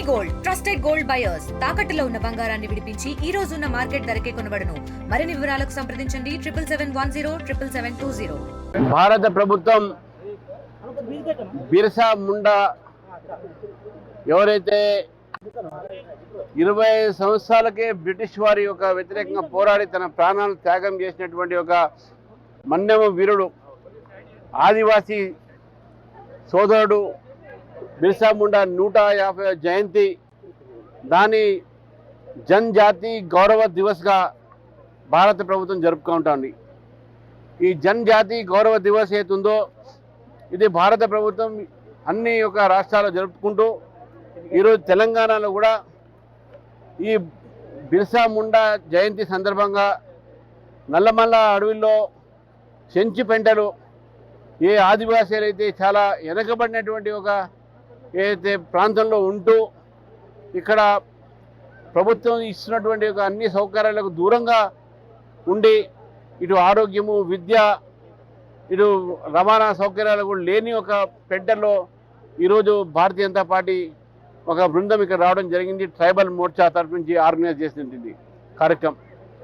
Gold trusted gold buyers తాకట్టులో ఉన్న బంగారాన్ని విడిపించి ఈ రోజు ఉన్న మార్కెట్ ధరకే కొనబడును. మరిన్ని వివరాలకు సంప్రదించండి 7710 భారత ప్రభుత్వం బిర్సా ముండా ఎవరైతే 20 సంవత్సరాలకే బ్రిటిష్ వారి యొక్క వ్యతిరేకంగా పోరాడి తన ప్రాణాలను త్యాగం చేసినటువంటి ఒక మన్యమ వీరుడు ఆదివాసీ సోదరుడు బిర్సా ముండా 150వ జయంతి దాని జనజాతి గౌరవ దివస్గా భారత ప్రభుత్వం జరుపుకుంటోంది. ఈ జనజాతి గౌరవ దివస్ ఏతుందో ఇది భారత ప్రభుత్వం అన్ని యొక్క రాష్ట్రాల్లో జరుపుకుంటూ ఈరోజు తెలంగాణలో కూడా ఈ బిర్సా ముండా జయంతి సందర్భంగా నల్లమల్ల అడవిలో చెంచి పెంటలు ఏ ఆదివాసీలు అయితే చాలా వెనకబడినటువంటి ఒక ఏదైతే ప్రాంతంలో ఉంటూ ఇక్కడ ప్రభుత్వం ఇస్తున్నటువంటి ఒక అన్ని సౌకర్యాలకు దూరంగా ఉండి ఇటు ఆరోగ్యము విద్య ఇటు రవాణా సౌకర్యాలు కూడా లేని ఒక పెంటల్లో ఈరోజు భారతీయ జనతా పార్టీ ఒక బృందం ఇక్కడ రావడం జరిగింది. ట్రైబల్ మోర్చా తరఫు నుంచి ఆర్గనైజ్ చేసినటువంటి కార్యక్రమం.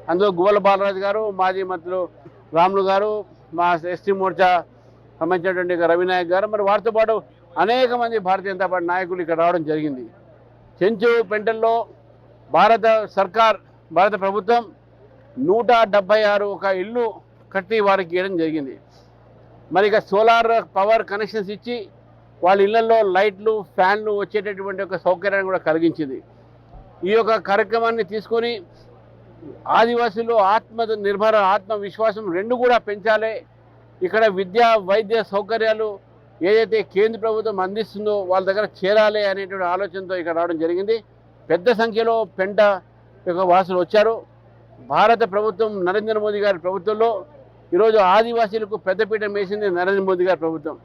అందులో గువ్వల బాలరాజు గారు, మాజీ మంత్రులు రాములు గారు, మా ఎస్టీ మోర్చా సంబంధించినటువంటి రవినాయక్ గారు, మరి వారితో పాటు అనేక మంది భారతీయ జనతా పార్టీ నాయకులు ఇక్కడ రావడం జరిగింది. చెంచు పెంటల్లో భారత ప్రభుత్వం 176 ఒక ఇల్లు కట్టి వారికి ఇవ్వడం జరిగింది. మరి ఇక సోలార్ పవర్ కనెక్షన్స్ ఇచ్చి వాళ్ళ ఇళ్లలో లైట్లు ఫ్యాన్లు వచ్చేటటువంటి ఒక సౌకర్యాన్ని కూడా కలిగించింది. ఈ యొక్క కార్యక్రమాన్ని తీసుకొని ఆదివాసులు ఆత్మవిశ్వాసం రెండు కూడా పెంచాలి. ఇక్కడ విద్యా వైద్య సౌకర్యాలు ఏదైతే కేంద్ర ప్రభుత్వం అందిస్తుందో వాళ్ళ దగ్గర చేరాలి అనేటువంటి ఆలోచనతో ఇక్కడ రావడం జరిగింది. పెద్ద సంఖ్యలో పెంట యొక్క వాసులు వచ్చారు. భారత ప్రభుత్వం నరేంద్ర మోదీ గారి ప్రభుత్వంలో ఈరోజు ఆదివాసీలకు పెద్దపీట వేసింది నరేంద్ర మోదీ గారి ప్రభుత్వం.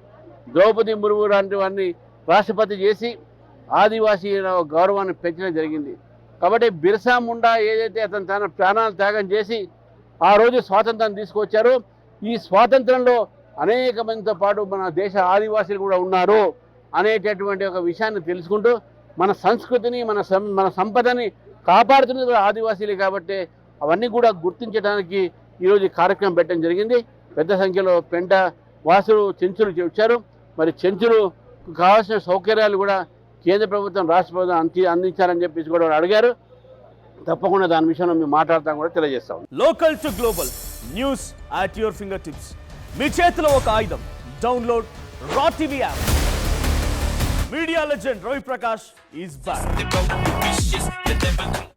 ద్రౌపది ముర్ము లాంటి వారిని రాష్ట్రపతి చేసి ఆదివాసీ గౌరవాన్ని పెంచడం జరిగింది. కాబట్టి బిర్సా ముండా ఏదైతే అతను తన ప్రాణాలు త్యాగం చేసి ఆ రోజు స్వాతంత్రం తీసుకొచ్చారో ఈ స్వాతంత్రంలో అనేక మందితో పాటు మన దేశ ఆదివాసీలు కూడా ఉన్నారు అనేటటువంటి ఒక విషయాన్ని తెలుసుకుంటూ మన సంస్కృతిని మన సంపదని కాపాడుతున్నది ఆదివాసీలే. కాబట్టి అవన్నీ కూడా గుర్తించడానికి ఈరోజు ఈ కార్యక్రమం పెట్టడం జరిగింది. పెద్ద సంఖ్యలో పెంట వాసులు చెంచులు వచ్చారు. మరి చెంచులు కావాల్సిన సౌకర్యాలు కూడా కేంద్ర ప్రభుత్వం రాష్ట్ర ప్రభుత్వం అందించాలని చెప్పేసి కూడా అడిగారు. తప్పకుండా దాని విషయంలో మేము మాట్లాడతాం కూడా తెలియజేస్తాం. Local to global news at your fingertips. మీ చేతిలో ఒక ఆయుధం. Download raw TV app. Media legend Ravi Prakash is back.